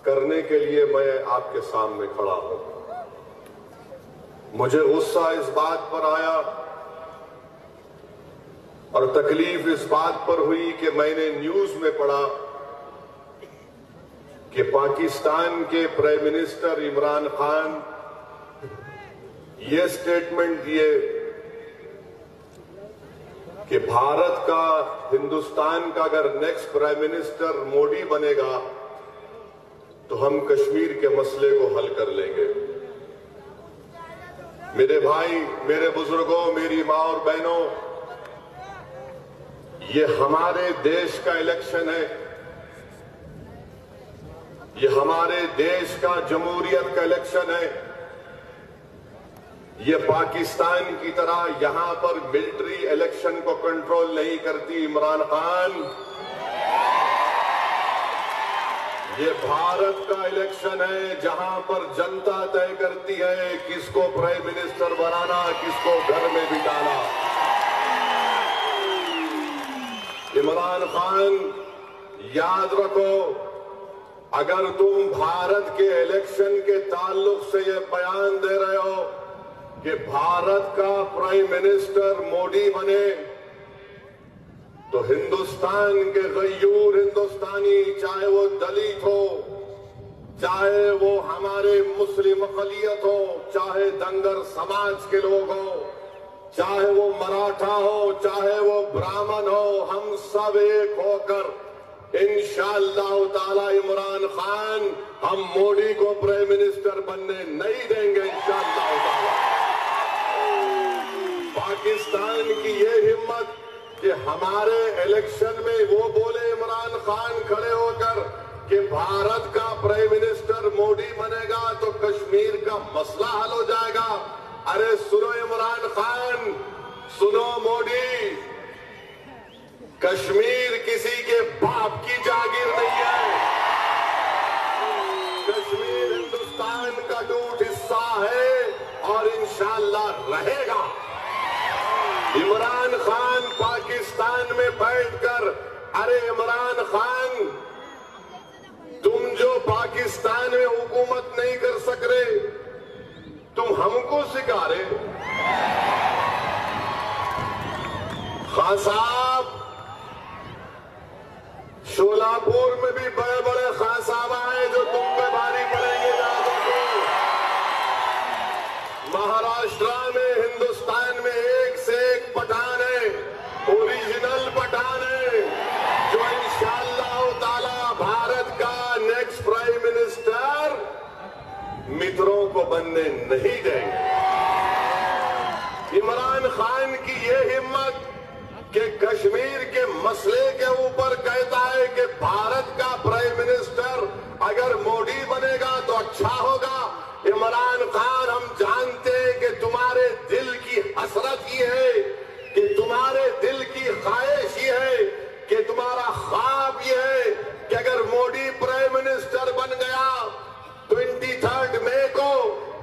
करने के लिए मैं आपके सामने खड़ा हूं। मुझे गुस्सा इस बात पर आया और तकलीफ इस बात पर हुई कि मैंने न्यूज में पढ़ा कि पाकिस्तान के प्राइम मिनिस्टर इमरान खान ये स्टेटमेंट दिए कि भारत का, हिंदुस्तान का अगर नेक्स्ट प्राइम मिनिस्टर मोदी बनेगा तो हम कश्मीर के मसले को हल कर लेंगे। मेरे भाई, मेरे बुजुर्गों, मेरी मां और बहनों, ये हमारे देश का इलेक्शन है। ये हमारे देश का जमहूरियत का इलेक्शन है। ये पाकिस्तान की तरह यहां पर मिलिट्री इलेक्शन को कंट्रोल नहीं करती इमरान खान। ये भारत का इलेक्शन है जहां पर जनता तय करती है किसको प्राइम मिनिस्टर बनाना, किसको घर में बिठाना। इमरान खान, याद रखो, अगर तुम भारत के इलेक्शन के ताल्लुक से ये बयान दे रहे हो कि भारत का प्राइम मिनिस्टर मोदी बने, तो हिंदुस्तान के गयूर हिंदुस्तानी, चाहे वो दलित हो, चाहे वो हमारे मुस्लिम अक़लियत हो, चाहे दंगर समाज के लोग हो, चाहे वो मराठा हो, चाहे वो ब्राह्मण हो, हम सब एक होकर इंशाअल्लाह ताला इमरान खान, हम मोदी को प्राइम मिनिस्टर बनने नहीं देंगे इंशाअल्लाह ताला। पाकिस्तान की ये हिम्मत कि हमारे इलेक्शन में वो बोले इमरान खान खड़े होकर कि भारत का प्राइम मिनिस्टर मोदी बनेगा तो कश्मीर का मसला हल हो जाएगा। अरे सुनो इमरान खान, सुनो मोदी, कश्मीर किसी के बाप की जागीर नहीं है। कश्मीर हिंदुस्तान का टूट हिस्सा है और इंशाअल्लाह रहेगा। इमरान खान पाकिस्तान में बैठकर, अरे इमरान खान, तुम जो पाकिस्तान में हुकूमत नहीं कर सक रहे, तुम हमको सिखा रहे। खान साहब, शोलापुर में भी बड़े बड़े खान साहब आए जो तुम पे भारी पड़ेंगे। महाराष्ट्र में, हिंदुस्तान में एक से एक पठान है, ओरिजिनल पठान है, जो इंशाअल्लाह ताला भारत का नेक्स्ट प्राइम मिनिस्टर मित्रों को बनने नहीं देंगे। इमरान खान की ये हिम्मत कि कश्मीर के मसले के ऊपर कहता है कि भारत का प्राइम मिनिस्टर अगर मोदी बनेगा तो अच्छा होगा। इमरान खान, हम जानते हैं कि तुम्हारे दिल की हसरत ये है, कि तुम्हारे दिल की ख्वाहिश ये है, कि तुम्हारा ख्वाब ये है कि अगर मोदी प्राइम मिनिस्टर बन गया 23 मई को,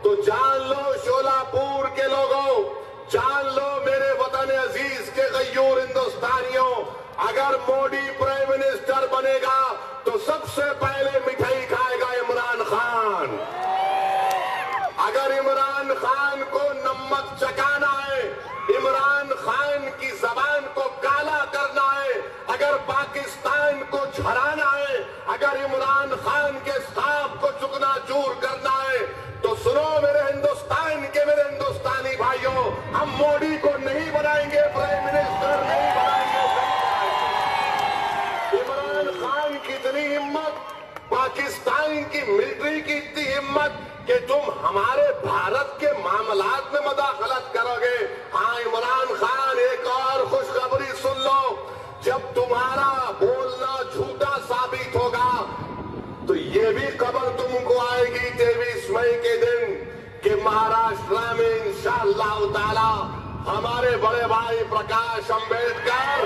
तो जान लो शोलापुर के लोगों, जान लो मेरे वतन अजीज के गयूर हिंदुस्तानियों, अगर मोदी प्राइम मिनिस्टर बनेगा तो सबसे पहले मिठाई खाएगा इमरान खान। अगर इमरान खान को नमक चकाना है, इमरान खान की जबान को काला करना है, अगर पाकिस्तान को झराना है, अगर इमरान खान के सांप को चूर करना है, तो सुनो मेरे हिंदुस्तान के, मेरे हिंदुस्तानी भाइयों, हम मोदी को नहीं बनाएंगे प्राइम मिनिस्टर, नहीं बनाएंगे। इमरान खान की इतनी हिम्मत, पाकिस्तान की मिलिट्री की इतनी हिम्मत कि तुम हमारे भारत के मामलात में मदाखलत करोगे। हाँ इमरान खान, एक और खुशखबरी सुन लो, जब तुम्हारा बोलना झूठा साबित होगा तो ये भी खबर तुमको आएगी 23 मई के दिन कि महाराष्ट्र में इंशाअल्लाह ताला हमारे बड़े भाई प्रकाश अंबेडकर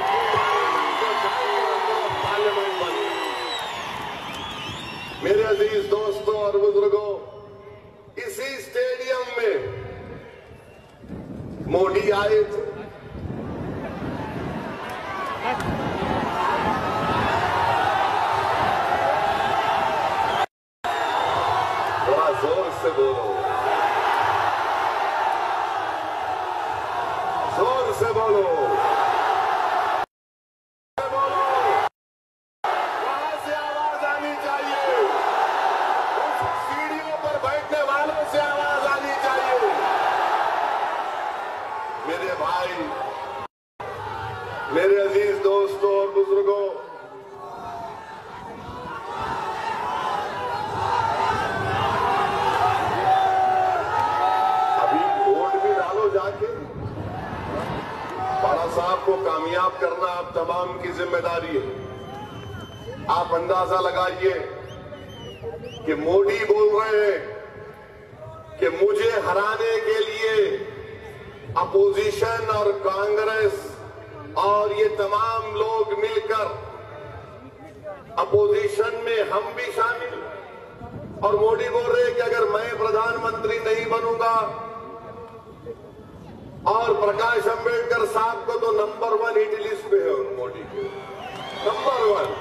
पार्लियामेंट बने। मेरे अजीज दोस्तों और बुजुर्गों, इसी स्टेडियम में मोदी आए थे। से बोलो, जोर से बोलो, बोलो, वहां से आवाज आनी चाहिए, उस सीढ़ियों पर बैठने वालों से आवाज आनी चाहिए। मेरे भाई, मेरे अजीज दोस्तों और बुजुर्गों, अभी वोट भी डालो जाके। बाला साहब को कामयाब करना आप तमाम की जिम्मेदारी है। आप अंदाजा लगाइए कि मोदी बोल रहे हैं कि मुझे हराने के लिए अपोजिशन और कांग्रेस और ये तमाम लोग मिलकर, अपोजिशन में हम भी शामिल, और मोदी बोल रहे हैं कि अगर मैं प्रधानमंत्री नहीं बनूंगा, और प्रकाश अंबेडकर साहब को तो नंबर 1 हिट लिस्ट पे है मोदी के, नंबर 1,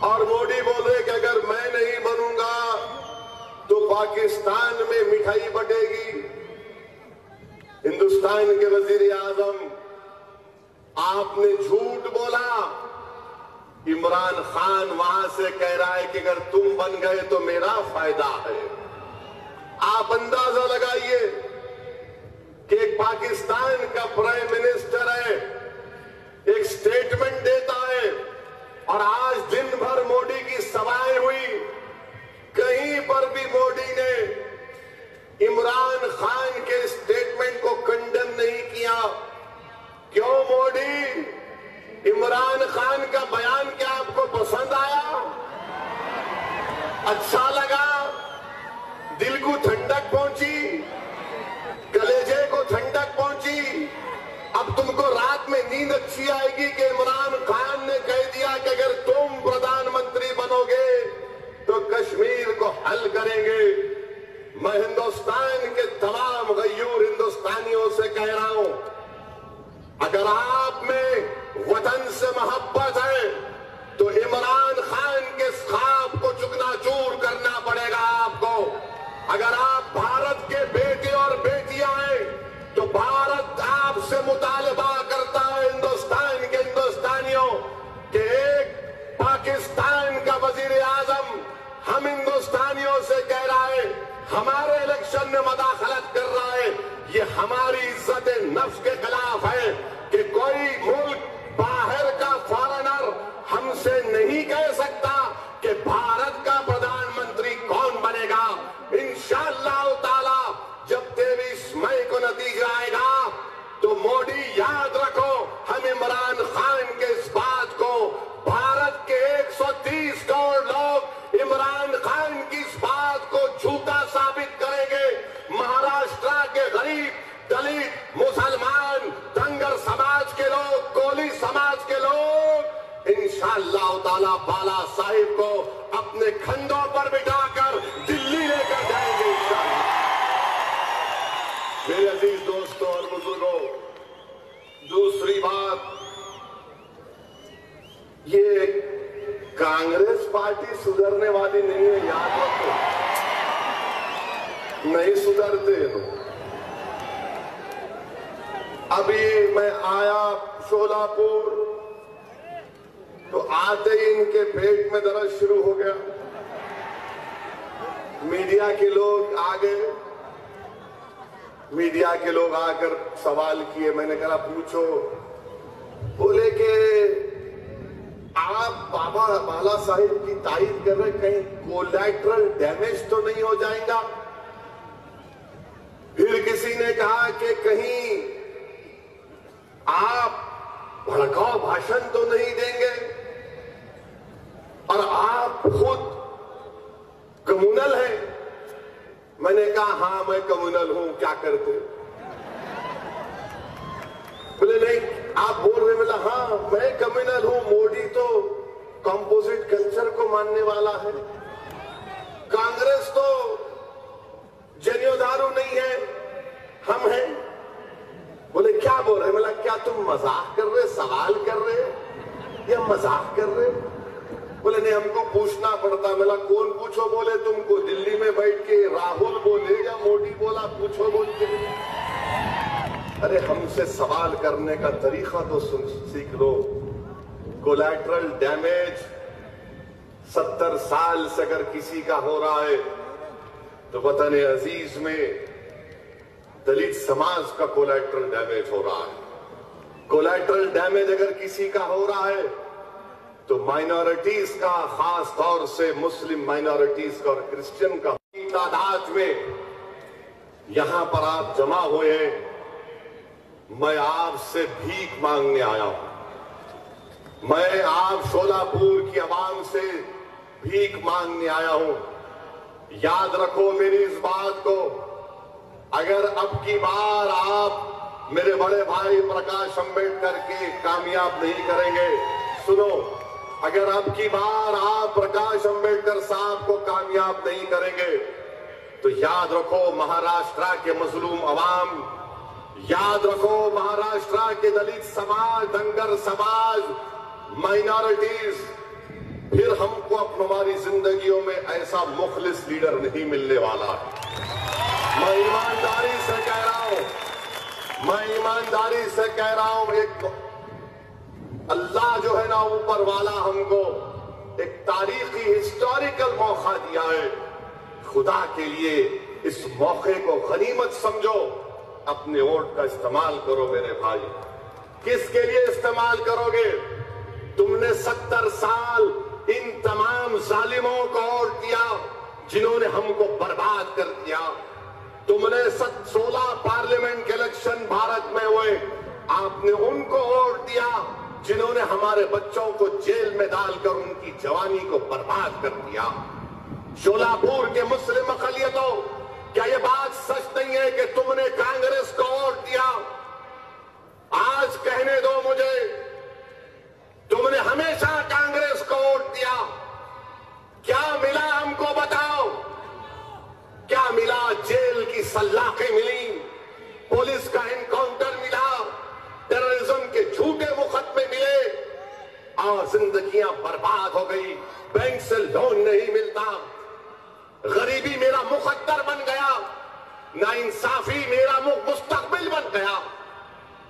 और मोदी बोल रहे कि अगर मैं नहीं बनूंगा तो पाकिस्तान में मिठाई बटेगी। हिंदुस्तान के वजीर आजम, आपने झूठ बोला। इमरान खान वहां से कह रहा है कि अगर तुम बन गए तो मेरा फायदा है। आप अंदाजा लगाइए कि एक पाकिस्तान का प्राइम मिनिस्टर है, एक स्टेटमेंट देता है, और आज दिन भर मोदी की सभाएं हुई, कहीं पर भी मोदी ने इमरान खान के स्टेटमेंट को कंडेम नहीं किया। क्यों मोदी? इमरान खान का बयान क्या आपको पसंद आया? अच्छा लगा? दिल को ठंडक पहुंची? कलेजे को ठंडक पहुंची? अब तुमको रात में नींद अच्छी आएगी कि इमरान खान ने कह दिया कि अगर तुम प्रधानमंत्री बनोगे तो कश्मीर को हल करेंगे। मैं हिंदुस्तान के तमाम गयूर हिंदुस्तानियों से कह रहा हूं, अगर आप में वतन से मोहब्बत है तो इमरान खान के ख्वाब को चुकनाचूर करना पड़ेगा आपको। अगर आप भारत के बेटे और बेटियां हैं तो भारत आपसे मुतालबा करता है, हिंदुस्तान के हिंदुस्तानियों, कि एक पाकिस्तान का वजीर आजम हम हिंदुस्तानियों से कह रहा है, हमारे इलेक्शन में मदाखलत कर रहा है, ये हमारी इज्जत नफ्स के खिलाफ है कि कोई मुल्क बाहर का फॉरेनर हमसे नहीं कह सकता कि भारत का प्रधानमंत्री कौन बनेगा। इंशाअल्लाह ताला जब 23 मई को नतीजा आएगा तो मोदी याद रखो, हम इमरान खान के इस बात को, भारत के 130 करोड़ लोग इमरान खान की इस बात को झूठा साबित करेंगे। महाराष्ट्र के गरीब, दलित, मुसलमान, धनगर समाज के लोग, कोली समाज के लोग इंशाअल्लाह ताला बाला साहिब को अपने कंधों पर बिठाकर दिल्ली लेकर जाएंगे इंशाअल्लाह। मेरे अजीज दोस्तों और बुजुर्गों, दूसरी बात, ये कांग्रेस पार्टी सुधरने वाली नहीं है, याद रखो, नहीं सुधरते लोग। अभी मैं आया शोलापुर तो आते ही इनके पेट में दर्द शुरू हो गया। मीडिया के लोग आ गए, मीडिया के लोग आकर सवाल किए, मैंने कहा पूछो। बोले कि आप बाबा बाला साहिब की तारीफ कर रहे, कहीं कोलैटरल डैमेज तो नहीं हो जाएगा? फिर किसी ने कहा कि कहीं आप भड़काऊ भाषण तो नहीं देंगे, और आप खुद कम्युनल हैं। मैंने कहा हाँ मैं कम्युनल हूं, क्या करते? बोले नहीं आप बोल रहे, बोला हाँ मैं कम्युनल हूं, मोदी तो कंपोजिट कल्चर को मानने वाला है, कांग्रेस तो जनियोदारू नहीं है, हम हैं। बोले क्या बोल रहे? बोला क्या तुम मजाक कर रहे, सवाल कर रहे या मजाक कर रहे? बोले नहीं हमको पूछना पड़ता। मिला कौन पूछो? बोले तुमको दिल्ली में बैठ के राहुल बोले या मोदी बोला पूछो बोलते। अरे हमसे सवाल करने का तरीका तो सीख लो। कोलैटरल डैमेज 70 साल से अगर किसी का हो रहा है तो वतन अजीज में दलित समाज का कोलैटरल डैमेज हो रहा है। कोलैटरल डैमेज अगर किसी का हो रहा है तो माइनॉरिटीज का, खास तौर से मुस्लिम माइनॉरिटीज का और क्रिश्चियन का तादाद में यहां पर आप जमा हुए हैं। मैं आपसे भीख मांगने आया हूं। मैं आप शोलापुर की आवाम से भीख मांगने आया हूं। याद रखो मेरी इस बात को, अगर अब की बार आप मेरे बड़े भाई प्रकाश अंबेडकर के कामयाब नहीं करेंगे, सुनो, अगर अब की बार आप प्रकाश अंबेडकर साहब को कामयाब नहीं करेंगे तो याद रखो महाराष्ट्र के मजलूम अवाम, याद रखो महाराष्ट्र के दलित समाज, धनगर समाज, माइनॉरिटीज, फिर हमको हमारी जिंदगियों में ऐसा मुखलिस लीडर नहीं मिलने वाला है। मैं ईमानदारी से कह रहा हूं, मैं ईमानदारी से कह रहा हूं। एक अल्लाह जो है ना ऊपर वाला हमको एक तारीखी हिस्टोरिकल मौका दिया है। खुदा के लिए इस मौके को गनीमत समझो, अपने वोट का इस्तेमाल करो मेरे भाई। किसके लिए इस्तेमाल करोगे? तुमने 70 साल इन तमाम जालिमों को वोट दिया जिन्होंने हमको बर्बाद कर दिया। तुमने 16 पार्लियामेंट के इलेक्शन भारत में हुए, आपने उनको वोट दिया जिन्होंने हमारे बच्चों को जेल में डालकर उनकी जवानी को बर्बाद कर दिया। शोलापुर के मुस्लिम अक़लियतों, क्या ये बात सच नहीं है कि तुमने कांग्रेस को वोट दिया? आज कहने दो मुझे, तुमने हमेशा कांग्रेस को वोट दिया, क्या मिला हमको बताओ? क्या मिला? जेल की सलाखें मिली, पुलिस का एनकाउंटर मिला, टेररिज्म के झूठे मुकदमे मिले और जिंदगियां बर्बाद हो गई। बैंक से लोन नहीं मिलता, गरीबी मेरा मुकद्दर बन गया, नाइंसाफी मेरा मुस्तकबिल बन गया।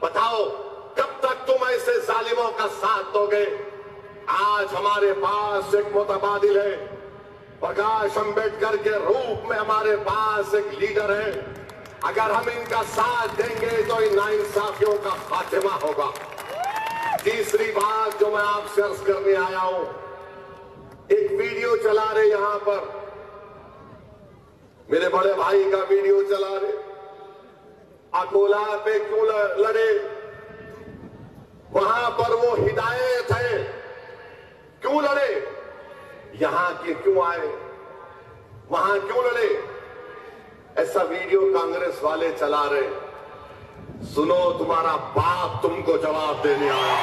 बताओ कब तक तुम ऐसे जालिमों का साथ दोगे? आज हमारे पास एक मुतबादिल है, प्रकाश अंबेडकर के रूप में हमारे पास एक लीडर है। अगर हम इनका साथ देंगे तो इन नाइंसाफियों का खात्मा होगा। तीसरी बात जो मैं आपसे अर्ज करने आया हूं, एक वीडियो चला रहे यहां पर, मेरे बड़े भाई का वीडियो चला रहे, अकोला पे क्यों लड़े? वहां पर वो हिदायत है, क्यों लड़े? यहां के क्यों आए? वहां क्यों लड़े? ऐसा वीडियो कांग्रेस वाले चला रहे। सुनो, तुम्हारा बाप तुमको जवाब देने आया,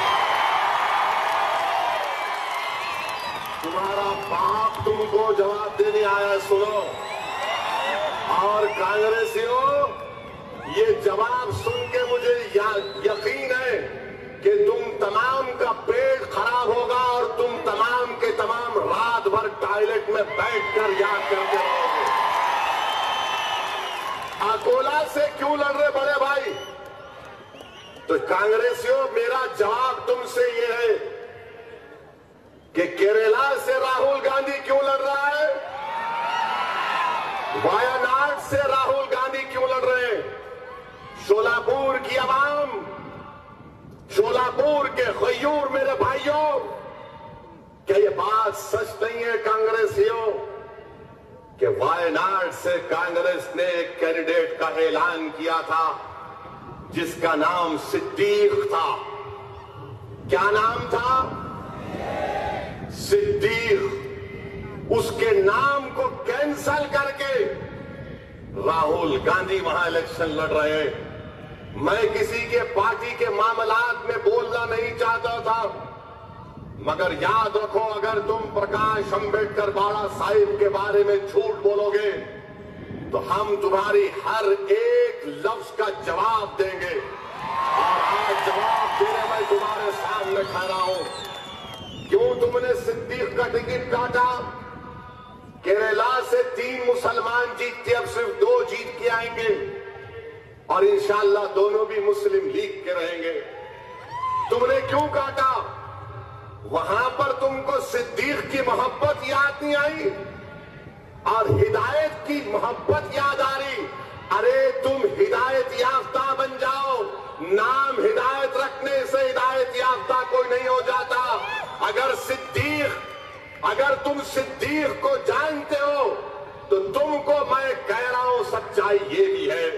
तुम्हारा बाप तुमको जवाब देने आया। सुनो, और कांग्रेसियों, ये जवाब सुन के मुझे यकीन है कि तुम तमाम का पेट खराब होगा और तुम तमाम के तमाम रात भर टॉयलेट में बैठकर याद करते रहोगे। अकोला से क्यों लड़ रहे बड़े भाई? तो कांग्रेसियों, मेरा जवाब तुमसे ये है कि केरला से राहुल गांधी क्यों लड़ रहा है? वायनाड से राहुल गांधी क्यों लड़ रहे हैं? शोलापुर की आवाम, शोलापुर के गयूर मेरे भाइयों, क्या ये बात सच नहीं है कांग्रेसियों कि वायनाड से कांग्रेस ने एक कैंडिडेट का ऐलान किया था जिसका नाम सिद्दीक था? क्या नाम था? सिद्दीक। उसके नाम को कैंसल करके राहुल गांधी वहां इलेक्शन लड़ रहे हैं। मैं किसी के पार्टी के मामलात में बोलना नहीं चाहता था, मगर याद रखो, अगर तुम प्रकाश अंबेडकर बाड़ा साहिब के बारे में झूठ बोलोगे तो हम तुम्हारी हर एक लफ्ज का जवाब देंगे। और आज जवाब देने में तुम्हारे सामने खड़ा हूं। क्यों तुमने सिद्दीक का टिकट काटा। केरला से 3 मुसलमान जीत के अब सिर्फ 2 जीत के आएंगे और इंशाअल्लाह दोनों भी मुस्लिम लीग के रहेंगे। तुमने क्यों काटा? वहां पर तुमको सिद्दीक की मोहब्बत याद नहीं आई और हिदायत की मोहब्बत याद आ रही। अरे तुम हिदायत याफ्ता बन जाओ। नाम हिदायत रखने से हिदायत याफ्ता कोई नहीं हो जाता। अगर तुम सिद्दीक को जानते हो तो तुमको मैं कह रहा हूं सच्चाई ये भी है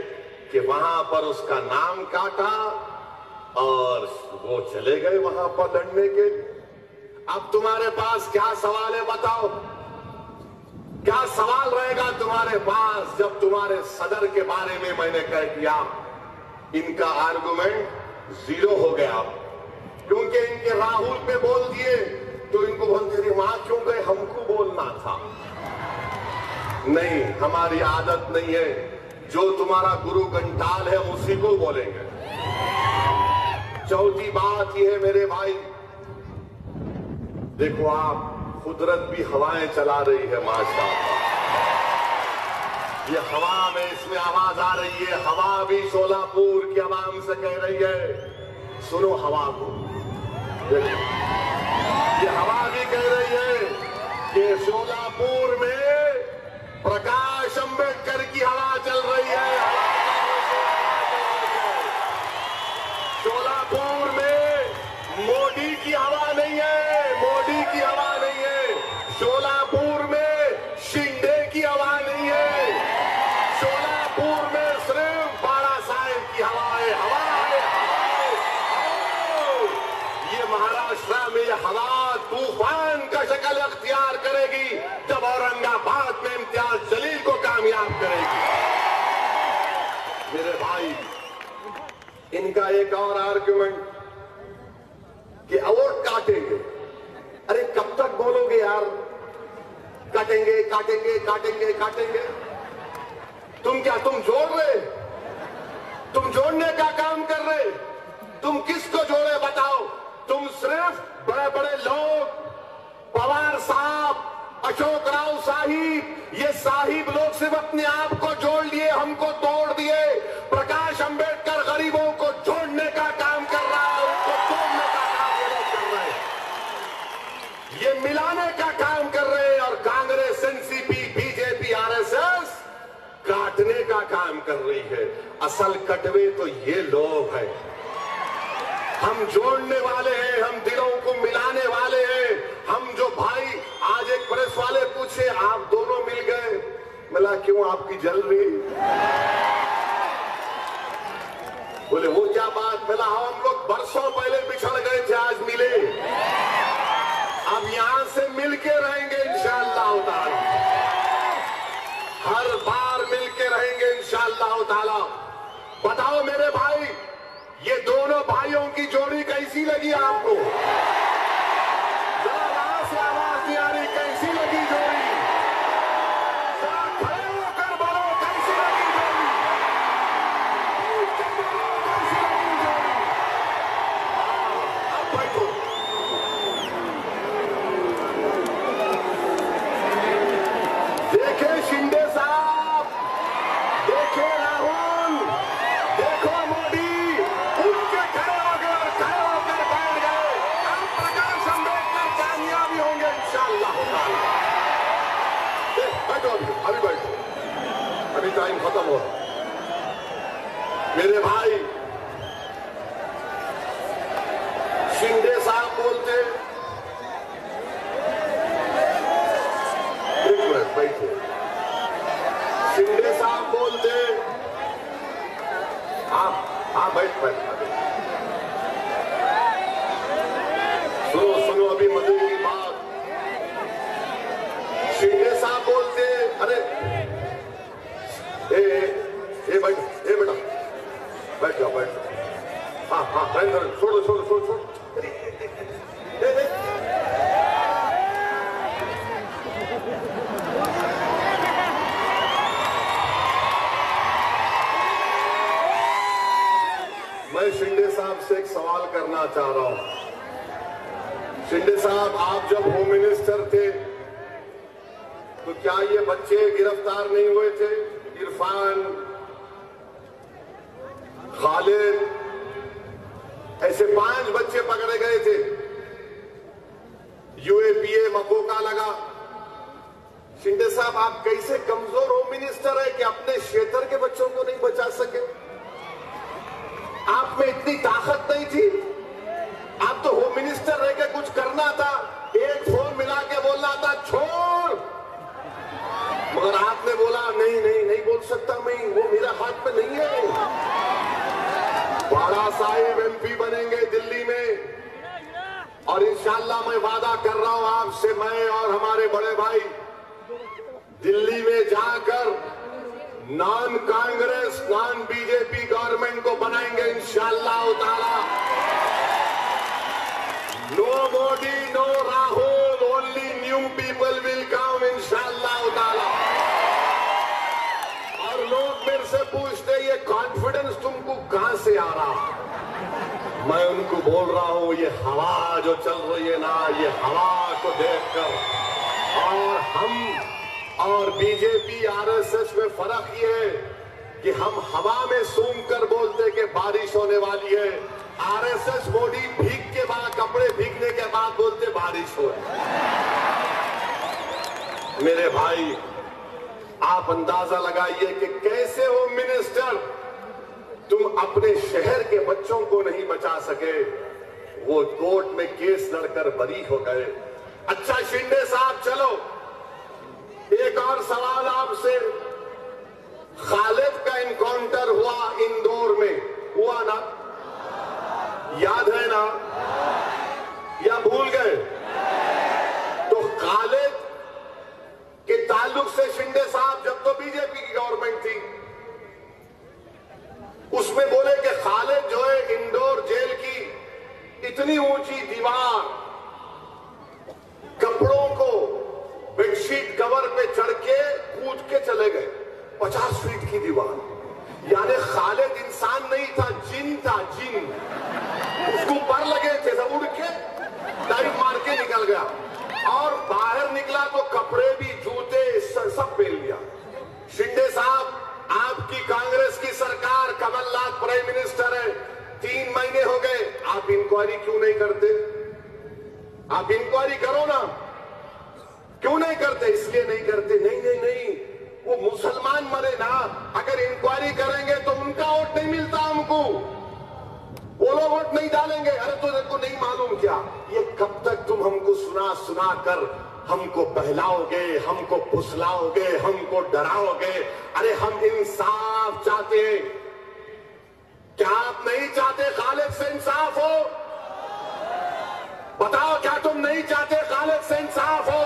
कि वहां पर उसका नाम काटा और वो चले गए वहां पर लड़ने के लिए। अब तुम्हारे पास क्या सवाल है बताओ? क्या सवाल रहेगा तुम्हारे पास जब तुम्हारे सदर के बारे में मैंने कह दिया? इनका आर्गुमेंट 0 हो गया क्योंकि इनके राहुल पे बोल दिए तो इनको बोलते थे वहां क्यों गए, हमको बोलना था। नहीं, हमारी आदत नहीं है। जो तुम्हारा गुरु घंटाल है उसी को बोलेंगे। चौथी बात यह है मेरे भाई, देखो आप कुदरत भी हवाएं चला रही है माशाअल्लाह। ये हवा में इसमें आवाज आ रही है। हवा भी शोलापुर की आवाम से कह रही है सुनो हवा को। ये हवा भी कह रही है कि शोलापुर में प्रकाश अंबेडकर की हवा चल रही है। शोलापुर में मोदी की हवा नहीं है, मोदी की हवा नहीं है। शोलापुर में शिंदे की हवा नहीं है। शोलापुर में सिर्फ बाला साहेब की हवा है। हवा है, ये महाराष्ट्र में ये हवा तूफान का शक्ल अख्तियार करेगी जब औरंगाबाद में इम्तियाज जलील को कामयाब करेगी। मेरे भाई, इनका एक और आर्गुमेंट कि वोट काटेंगे। अरे कब तक बोलोगे यार? काटेंगे काटेंगे काटेंगे काटेंगे। तुम जोड़ रहे? तुम जोड़ने का काम कर रहे? तुम किसको जोड़े बताओ? तुम सिर्फ बड़े बड़े लोग, पवार साहब, अशोक राव साहिब, ये साहिब लोग सिर्फ अपने आप को जोड़ लिए, हमको तोड़ दिए। प्रकाश अंबेडकर गरीबों को जोड़ने का काम कर रहा है, उनको तोड़ने का काम ये लोग कर रहे हैं। ये मिलाने का काम कर रहे हैं और कांग्रेस, एनसीपी, बीजेपी, आरएसएस काटने का काम कर रही है। असल कटवे तो ये लोग हैं। हम जोड़ने वाले हैं, हम दिलों को मिलाने वाले हैं। हम जो भाई, आज एक प्रेस वाले पूछे आप दोनों मिल गए, मिला क्यों आपकी जल रही? बोले वो क्या बात? मिला हम लोग बरसों पहले बिछड़ गए थे, आज मिले। अब यहां से मिलके रहेंगे इंशाअल्लाह ताला। हर बार मिलके रहेंगे इंशाअल्लाह ताला। बताओ मेरे भाई, ये दोनों भाइयों की जोड़ी कैसी लगी आपको? जरा वहां से आवाज नहीं आ रही, कैसी लगी जोड़ी? जरा खड़े होकर बोलो कैसी लगी जोड़ी? कैसी लगी जोड़ी? अब बैठो। देखे शिंदे साहब, देखे राहुल, देखो मोदी, उनके खड़े होकर बैठ गए। हम प्रकाश अंबेडकर कामयाबी होंगे इंशाअल्लाह। बैठो, अभी बैठो, अभी टाइम खत्म हो। मेरे भाई, शिंदे साहब बोलते, एक मिनट बैठे। शिंदे साहब बोलते, हाँ बैठ। सुनो अभी मजे की बात। शिंदे साहब बोलते, अरे ए बैठ, ए बेटा बैठ जाओ, बैठ। हाँ छोड़ो। मैं शिंदे साहब से एक सवाल करना चाह रहा हूं। शिंदे साहब, आप जब होम मिनिस्टर थे तो क्या ये बच्चे गिरफ्तार नहीं हुए थे? इरफान, खालिद, ऐसे 5 बच्चे पकड़े गए थे। यूएपीए मकोका लगा। शिंदे साहब, आप कैसे कमजोर होम मिनिस्टर है कि अपने क्षेत्र के बच्चों को नहीं बचा सके? आप में इतनी ताकत नहीं थी? आप तो होम मिनिस्टर रह के कुछ करना था, एक फोन मिला के बोलना था छोड़, मगर आपने बोला नहीं नहीं नहीं बोल सकता मैं, वो मेरा हाथ में नहीं है। बाड़ा साहिब एमपी बनेंगे दिल्ली में, और इंशाल्लाह मैं वादा कर रहा हूं आपसे, मैं और हमारे बड़े भाई दिल्ली में जाकर non Congress non BJP government को बनाएंगे इंशाल्लाह ताला। No Modi no Rahul, only new people will come इंशाल्लाह ताला। और लोग मेरे से पूछते ये कॉन्फिडेंस तुमको कहां से आ रहा? मैं उनको बोल रहा हूं ये हवा जो चल रही है ना, ये हवा को देखकर, और हम और बीजेपी आरएसएस में फर्क ये है कि हम हवा में सूंघ कर बोलते कि बारिश होने वाली है, आरएसएस मोदी भीग के बाद, कपड़े भीगने के बाद बोलते बारिश हो। मेरे भाई, आप अंदाजा लगाइए कि कैसे होम मिनिस्टर तुम अपने शहर के बच्चों को नहीं बचा सके, वो कोर्ट में केस लड़कर बरी हो गए। अच्छा शिंदे साहब, चलो एक और सवाल आपसे। खालिद का इनकाउंटर हुआ इंदौर में, हुआ ना? याद है ना? या भूल गए? तो खालिद के ताल्लुक से शिंदे साहब, जब तो बीजेपी की गवर्नमेंट थी, उसमें बोले कि खालिद जो है इंदौर जेल की इतनी ऊंची दीवार, कपड़ों को बेडशीट कवर पे चढ़ के कूद के चले गए, 50 फीट की दीवार। यानी खालिद इंसान नहीं था, जिन था, जिन। उसको पर लगे थे, सब उड़ के डाइव मार के निकल गया, और बाहर निकला तो कपड़े भी, जूते सब पहन लिया। शिंदे साहब, आपकी कांग्रेस की सरकार, कमलनाथ प्राइम मिनिस्टर है, 3 महीने हो गए, आप इंक्वायरी क्यों नहीं करते? आप इंक्वायरी करो ना, क्यों नहीं करते? इसलिए नहीं करते, नहीं नहीं नहीं, वो मुसलमान मरे ना, अगर इंक्वायरी करेंगे तो उनका वोट नहीं मिलता हमको, वो लोग वोट नहीं डालेंगे। अरे तो देखो, नहीं मालूम क्या? ये कब तक तुम हमको सुना सुना कर हमको बहलाओगे, हमको फुसलाओगे, हमको डराओगे? अरे हम इंसाफ चाहते हैं। क्या आप नहीं चाहते खालिद से इंसाफ हो? बताओ, क्या तुम नहीं चाहते खालिद से इंसाफ हो?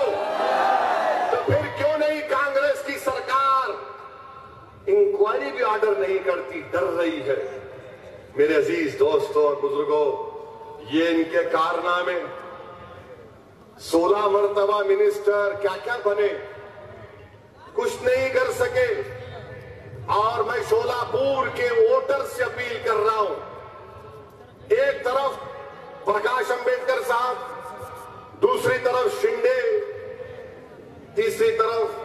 तो फिर क्यों नहीं कांग्रेस की सरकार इंक्वायरी भी ऑर्डर नहीं करती, डर रही है? मेरे अजीज दोस्तों और बुजुर्गों, ये इनके कारनामे, 16 मर्तबा मिनिस्टर क्या क्या बने, कुछ नहीं कर सके। और मैं शोलापुर के वोटर से अपील कर रहा हूं, एक तरफ प्रकाश अंबेडकर साहब, दूसरी तरफ शिंदे, तीसरी तरफ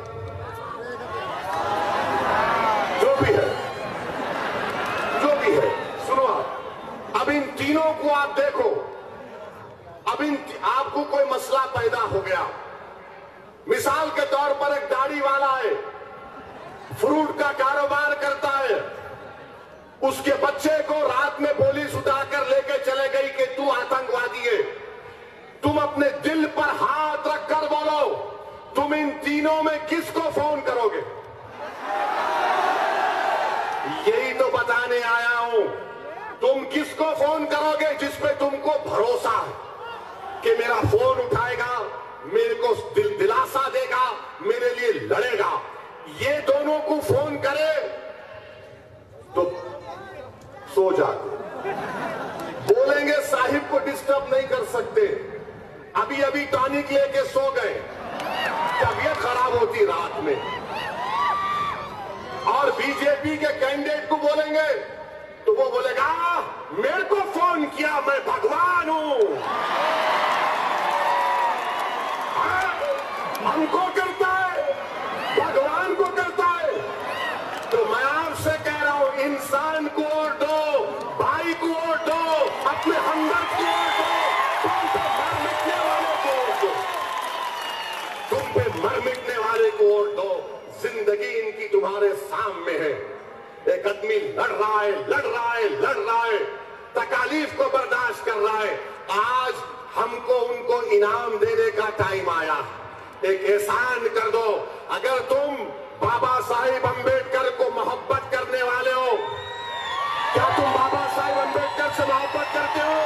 जो भी है, सुनो आप, अब इन तीनों को आप देखो, अब आपको कोई मसला पैदा हो गया, मिसाल के तौर पर एक दाढ़ी वाला है, फ्रूट का कारोबार करता है, उसके बच्चे को रात में पुलिस उठाकर लेके चले गई कि तू आतंकवादी है। तुम अपने दिल पर हाथ रखकर बोलो, तुम इन तीनों में किसको फोन करोगे? यही तो बताने आया हूं, तुम किसको फोन करोगे जिस पे तुमको भरोसा है कि मेरा फोन उठाएगा, मेरे को दिलासा देगा, मेरे लिए लड़ेगा? ये दोनों को फोन करे तो सो जाते, बोलेंगे साहिब को डिस्टर्ब नहीं कर सकते, अभी अभी टॉनिक लेके सो गए, तबीयत खराब होती रात में। और बीजेपी के कैंडिडेट को बोलेंगे तो वो बोलेगा मेरे को फोन किया, मैं भगवान हूं। हमको करता है, भगवान को करता है। तो मैं आपसे कह रहा हूं, इंसान को वोट दो, भाई को वोट दो, अपने हमदर्द को वोट दो, तुम पे मर मिटने वाले को वोट दो, तुम पे मर मिटने वाले को वोट दो। जिंदगी इनकी तुम्हारे सामने है। एक आदमी लड़ रहा है, लड़ रहा है, लड़ रहा है, तकालीफ को बर्दाश्त कर रहा है। आज हमको उनको इनाम देने का टाइम आया। एक एहसान कर दो। अगर तुम बाबा साहिब अंबेडकर को मोहब्बत करने वाले हो, क्या तुम बाबा साहिब अंबेडकर से मोहब्बत करते हो?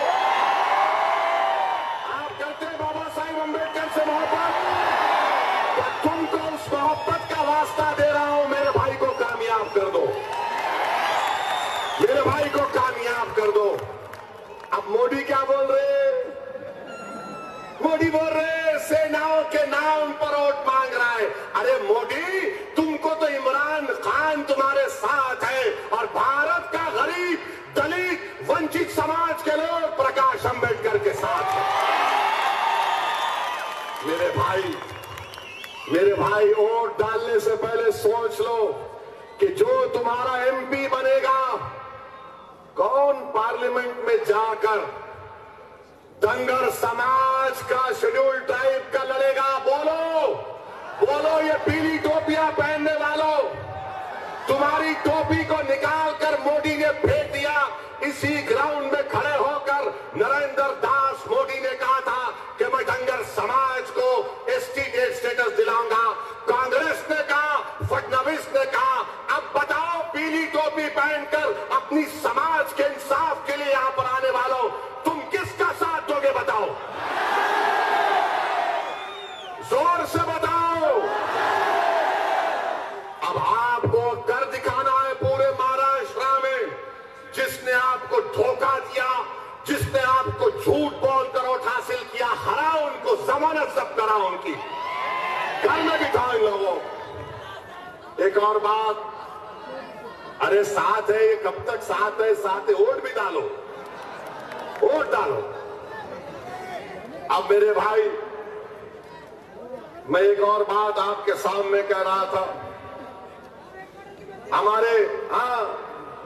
आप करते हैं बाबा साहिब अंबेडकर से मोहब्बत? तो तुमको उस मोहब्बत का वास्ता दे रहा हूं, मेरे भाई को कामयाब कर दो, मेरे भाई को कामयाब कर दो। अब मोदी क्या बोल रहे? मोदी बोल रहे सेनाओं के नाम पर वोट मांग रहा है। अरे मोदी, तुमको तो इमरान खान तुम्हारे साथ है और भारत का गरीब, दलित, वंचित समाज के लोग प्रकाश अंबेडकर के साथ हैं। मेरे भाई वोट डालने से पहले सोच लो कि जो तुम्हारा एमपी बनेगा, कौन पार्लियामेंट में जाकर धनगर समाज का, शेड्यूल ट्राइब का लड़ेगा? बोलो बोलो, ये पीली टोपियां पहनने वालों, तुम्हारी टोपी को निकालकर मोदी ने फेंक दिया। इसी ग्राउंड में खड़े होकर नरेंद्र दास मोदी ने कहा था कि मैं धनगर समाज को एसटी स्टेटस दिलाऊंगा। कांग्रेस ने कहा, फडणवीस ने कहा। अब बताओ, पीली टोपी पहनकर अपनी समाज के इंसाफ के लिए यहां पर आने वालों, तुम किसका साथ दोगे? बताओ, जोर से बताओ। अब आपको कर दिखाना है पूरे महाराष्ट्र में, जिसने आपको धोखा दिया, जिसने आपको झूठ बोलकर वोट हासिल किया, हराओ उनको, जमानत जब्त कराओ उनकी, घर में बिठाओ इन लोगों। एक और बात, अरे साथ है, ये कब तक साथ है? साथ है, वोट भी डालो, वोट डालो। अब मेरे भाई, मैं एक और बात आपके सामने कह रहा था। हमारे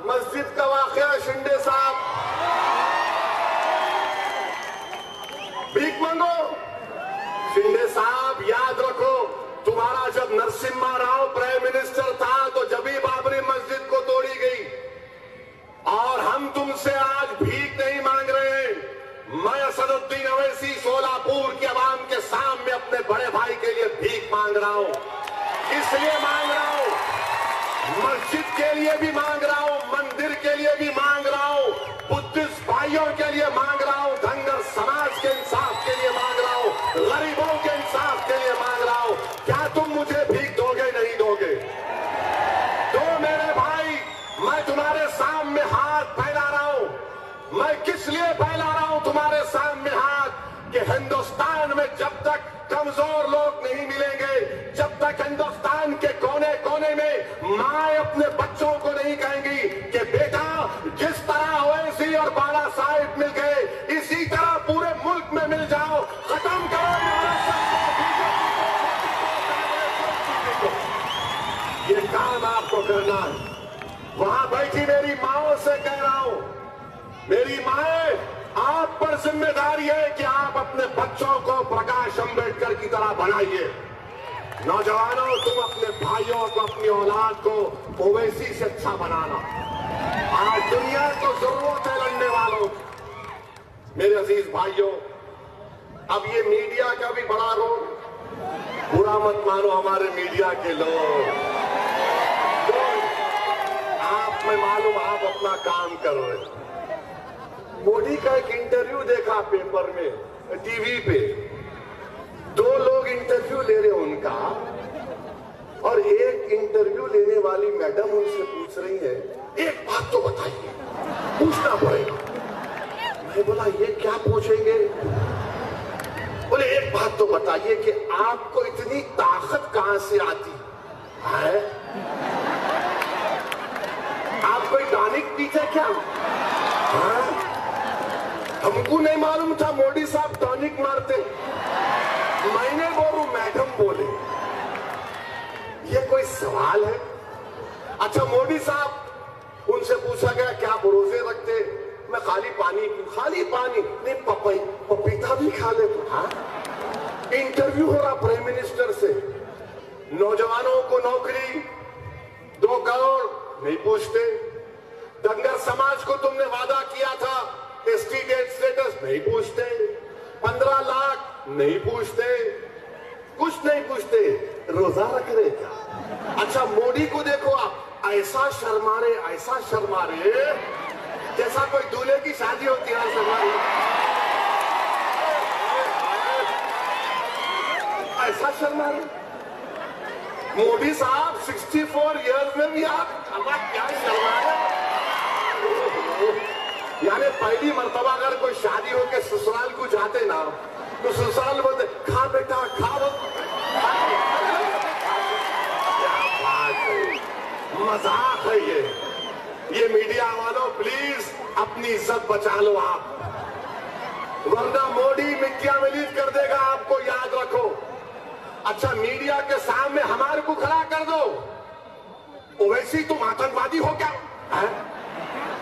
मस्जिद का वाकया, शिंदे साहब भीख मांगो। शिंदे साहब याद रखो, तुम्हारा जब नरसिम्हा राव प्राइम मिनिस्टर था तो जब ही बाबरी मस्जिद को तोड़ी गई। और हम तुमसे आज भीख नहीं मांग रहे हैं। मैं असदुद्दीन अवैसी सोलापुर के अवाम के सामने अपने बड़े भाई के लिए भीख मांग रहा हूं। इसलिए मांग रहा हूं, मस्जिद के लिए भी मांग रहा हूं, मंदिर के लिए भी मांग रहा हूं, बुद्धिस्ट भाइयों के लिए मांग रहा हूं, धनगर समाज के इंसाफ के लिए मांग रहा हूं, गरीबों के इंसाफ के लिए मांग रहा हूं। क्या तुम मुझे भीख दोगे? नहीं दोगे? तो मेरे भाई, मैं तुम्हारे सामने हाथ फैला रहा हूं। मैं किस लिए फैला रहा हूं तुम्हारे सामने हाथ? कि हिंदुस्तान में जब तक कमजोर लोग नहीं मिलेंगे, जब तक हिंदुस्तान के कोने कोने में माए अपने बच्चों को नहीं कहेंगी कि बेटा, जिस तरह ओवैसी और बाला साहिब मिल गए, इसी तरह पूरे मुल्क में मिल जाओ, खत्म करो ये काम आपको करना है। वहां बैठी मेरी माओ से कह रहा हूं, मेरी माए, आप पर जिम्मेदारी है कि आप अपने बच्चों को प्रकाश अंबेडकर की तरह बनाइए। नौजवानों, तुम अपने भाइयों को, अपनी औलाद को ओवैसी से अच्छा बनाना। आज दुनिया को जरूरत है लड़ने वालों। मेरे अजीज भाइयों, अब ये मीडिया का भी बड़ा रोल, बुरा मत मानो हमारे मीडिया के लोग। आप में मालूम, आप अपना काम कर रहे हैं। मोदी का एक इंटरव्यू देखा पेपर में, टीवी पे, 2 लोग इंटरव्यू ले रहे उनका, और एक इंटरव्यू लेने वाली मैडम उनसे पूछ रही है, एक बात तो बताइए, पूछना पड़ेगा। मैं बोला, ये क्या पूछेंगे? बोले, एक बात तो बताइए कि आपको इतनी ताकत कहां से आती है? आप कोई टॉनिक पीते क्या? हमको नहीं मालूम था मोदी साहब टॉनिक मारते। मैंने बोलूं, मैडम बोले, सवाल है। अच्छा मोदी साहब, उनसे पूछा गया क्या रोजे रखते? मैं खाली पानी नहीं, पपीता भी खा लेता। हाँ? इंटरव्यू हो रहा प्राइम मिनिस्टर से, नौजवानों को नौकरी 2 करोड़ नहीं पूछते, दंगर समाज को तुमने वादा किया था एसटी स्टेटस नहीं पूछते, 15 लाख नहीं पूछते, कुछ नहीं पूछते, रोजा रख रहे क्या? अच्छा मोदी को देखो आप, ऐसा शर्मा रहे जैसा कोई दूल्हे की शादी होती है। ऐसा शर्मा रहे मोदी साहब, 64 इयर्स में भी आप क्या शर्मा रहे? यानी पहली मर्तबा अगर कोई शादी हो के ससुराल को जाते ना, तो ससुराल बोलते खा बेटा खा। मजाक है ये मीडिया वालों, प्लीज अपनी इज्जत बचा लो आप, वरना मोदी मिट्टियां मिलीत कर देगा आपको, याद रखो। अच्छा मीडिया के सामने हमारे को खड़ा कर दो, ओवैसी तुम आतंकवादी हो क्या है?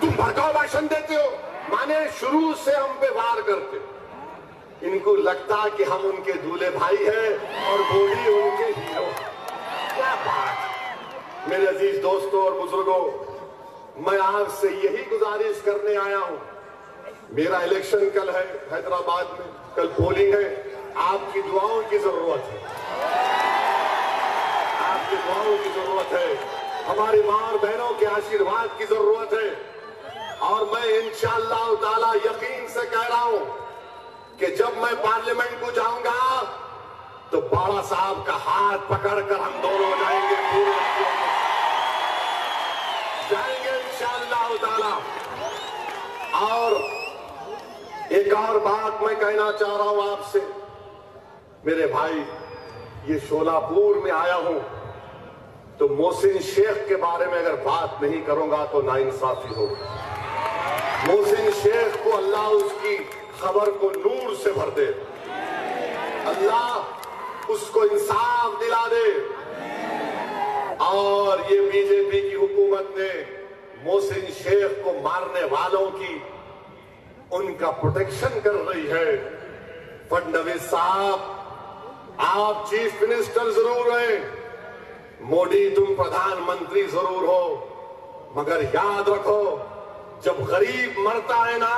तुम भड़काऊ भाषण देते हो, माने शुरू से हम पे वार करते। इनको लगता कि हम उनके दूल्हे भाई हैं और मोदी उनके हीरो। क्या बात। मेरे अजीज दोस्तों और बुजुर्गों, मैं आपसे यही गुजारिश करने आया हूं। मेरा इलेक्शन कल है हैदराबाद में, कल पोलिंग है, आपकी दुआओं की जरूरत है, आपकी दुआओं की जरूरत है, हमारी मां और बहनों के आशीर्वाद की जरूरत है। और मैं इंशाअल्लाह ताला यकीन से कह रहा हूं कि जब मैं पार्लियामेंट को जाऊंगा तो बाला साहब का हाथ पकड़कर हम दोनों जाएंगे, इंशाअल्लाह ताला। और एक और बात मैं कहना चाह रहा हूं आपसे, मेरे भाई, ये शोलापुर में आया हूं तो मोहसिन शेख के बारे में अगर बात नहीं करूंगा तो नाइंसाफी होगी। मोहसिन शेख को अल्लाह उसकी खबर को नूर से भर दे, अल्लाह उसको इंसाफ दिला दे। और ये बीजेपी की हुकूमत ने मोहसिन शेख को मारने वालों की उनका प्रोटेक्शन कर रही है। फडणवीस साहब, आप चीफ मिनिस्टर जरूर हैं, मोदी तुम प्रधानमंत्री जरूर हो, मगर याद रखो जब गरीब मरता है ना,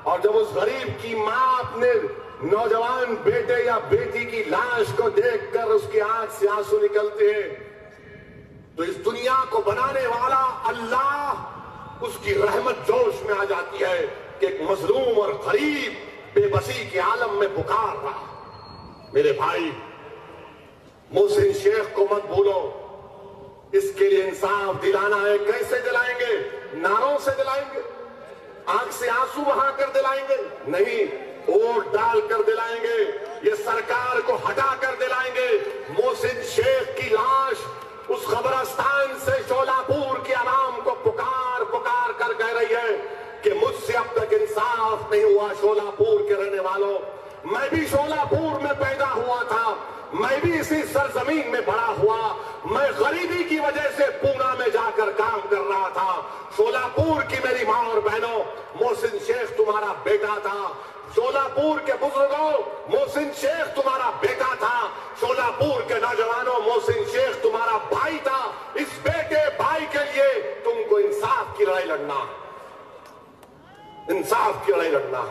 और जब उस गरीब की मां अपने नौजवान बेटे या बेटी की लाश को देखकर उसकी आंख से आंसू निकलते हैं, तो इस दुनिया को बनाने वाला अल्लाह, उसकी रहमत जोश में आ जाती है कि एक मजलूम और गरीब बेबसी के आलम में पुकार रहा। मेरे भाई, मोहसिन शेख को मत भूलो, इसके लिए इंसाफ दिलाना है। कैसे दिलाएंगे? नारों से दिलाएंगे, आंख से आंसू बहाकर दिलाएंगे? नहीं, वोट डालकर दिलाएंगे, ये सरकार को हटाकर दिलाएंगे। मोहसिन शेख की लाश उस कब्रिस्तान से शोलापुर के आवाम को पुकार पुकार कर कह रही है कि मुझसे अब तक इंसाफ नहीं हुआ। शोलापुर के रहने वालों, मैं भी शोलापुर में पैदा हुआ था, मैं भी इसी सरजमीन में बड़ा हुआ, मैं गरीबी की वजह से पूना में जाकर काम कर रहा था। शोलापुर की मेरी मां और बहनों, मोहसिन शेख तुम्हारा बेटा था। शोलापुर के बुजुर्गों, मोहसिन शेख तुम्हारा बेटा था। शोलापुर के नौजवानों, मोहसिन शेख तुम्हारा भाई था। इस बेटे भाई के लिए तुमको इंसाफ की लड़ाई लड़ना, इंसाफ की लड़ाई लड़ना।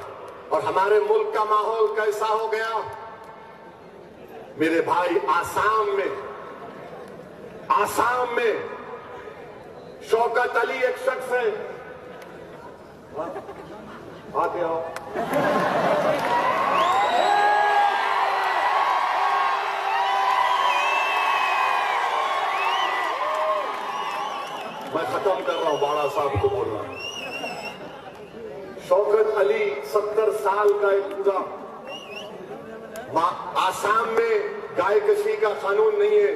और हमारे मुल्क का माहौल कैसा हो गया मेरे भाई? आसाम में शौकत अली एक शख्स है, आते आओ, मैं खत्म कर रहा हूं, बाड़ा साहब को बोल रहा हूं। शौकत अली 70 साल का एक पूरा, आसाम में गाय कशी का कानून नहीं है।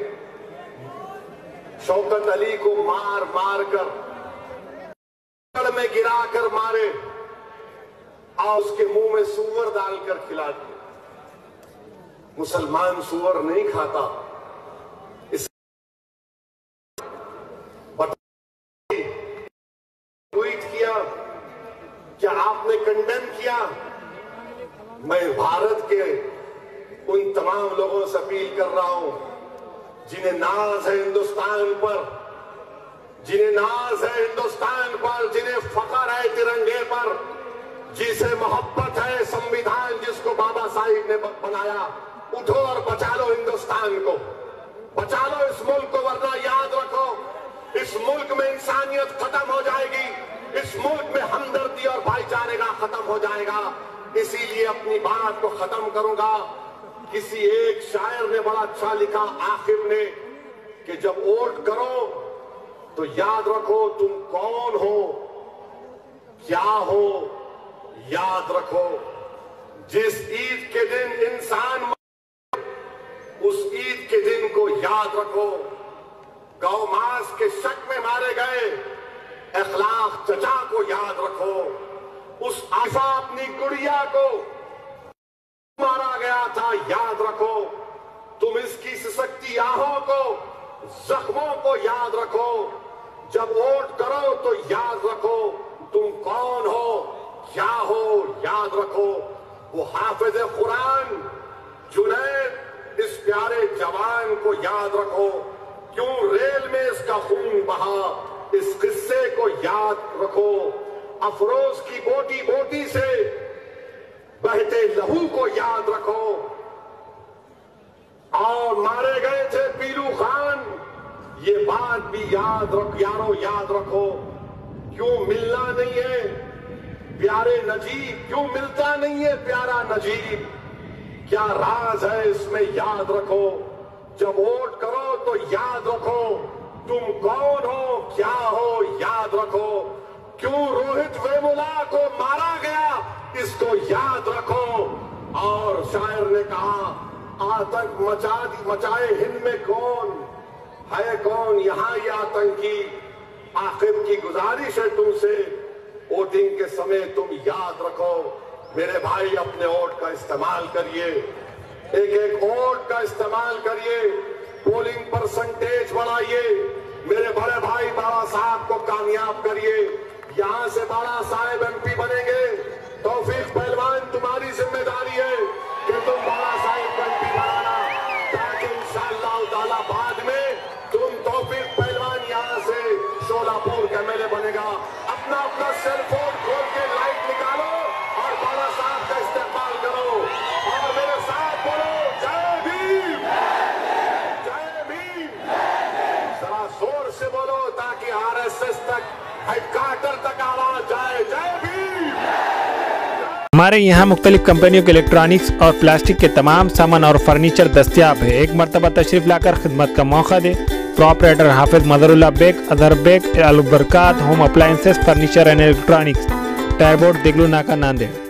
शौकत अली को मार मार कर में गिरा कर मारे और उसके मुंह में सूअर डालकर खिला दिए। मुसलमान सूअर नहीं खाता, मैं भारत के उन तमाम लोगों से अपील कर रहा हूं जिन्हें नाज है हिंदुस्तान पर, जिन्हें नाज है हिंदुस्तान पर, जिन्हें फख्र है तिरंगे पर, जिसे मोहब्बत है संविधान जिसको बाबा साहिब ने बनाया, उठो और बचा लो हिंदुस्तान को, बचा लो इस मुल्क को, वरना याद रखो इस मुल्क में इंसानियत खत्म हो जाएगी, इस मुल्क में हमदर्दी और भाईचारे का खत्म हो जाएगा। इसीलिए अपनी बात को खत्म करूंगा। किसी एक शायर ने बड़ा अच्छा लिखा आखिर ने कि जब वोट करो तो याद रखो तुम कौन हो, क्या हो, याद रखो। जिस ईद के दिन इंसान उस ईद के दिन को याद रखो। गौ मांस के शक में मारे गए अखलाक चचा को याद रखो। उस आशा अपनी गुड़िया को मारा गया था, याद रखो। तुम इसकी सशक्ति आहों को, जख्मों को याद रखो। जब वोट करो तो याद रखो तुम कौन हो, क्या हो, याद रखो। वो हाफिज कुरान जुनैद इस प्यारे जवान को याद रखो। क्यों रेल में इसका खून बहा, इस किस्से को याद रखो। अफरोज की बोटी बोटी से बहते लहू को याद रखो। और मारे गए थे पीलू खान, ये बात भी याद रख यारो, याद रखो। क्यों मिलना नहीं है प्यारे नजीब, क्यों मिलता नहीं है प्यारा नजीब, क्या राज है इसमें, याद रखो। जब वोट करो तो याद रखो तुम कौन हो, क्या हो, याद रखो। क्यों रोहित वेमुला को मारा गया, इसको याद रखो। और शायर ने कहा आतंक मचाए हिंद में कौन है, कौन यहां ये आतंकी। आखिर की गुजारिश है तुमसे, वोटिंग के समय तुम याद रखो। मेरे भाई अपने वोट का इस्तेमाल करिए, एक एक वोट का इस्तेमाल करिए, पोलिंग परसेंटेज बढ़ाइए। मेरे बड़े भाई बाबा साहब को कामयाब करिए। यहां से बाबा साहब एमपी बनेंगे, तौफीक पहलवान तुम्हारी जिम्मेदारी है कि तुम बाबा साहब को एमपी बनाना, ताकि इंशाअल्लाह ताला बाद में तुम तौफीक पहलवान यहां से शोलापुर का एमएलए बनेगा। अपना अपना सेल फोन खोल के लाइट निकालो और बाबा साहब का इस्तेमाल करो और मेरे साथ बोलो जय भीम, जय भीम। जरा जोर से बोलो ताकि आरएसएस तक, हेडक्वार्टर तक आवाज जाए, जय भीम। हमारे यहाँ मुख्तलिफ कंपनियों के इलेक्ट्रॉनिक्स और प्लास्टिक के तमाम सामान और फर्नीचर दस्तियाब है। एक मरतबा तशरीफ लाकर खिदमत का मौका दे। Proprietor Hafiz Madarullah Baig, Azhar Baig, Al Barkat home appliances, furniture and electronics, tyre board, Deglur Naka, Nanded.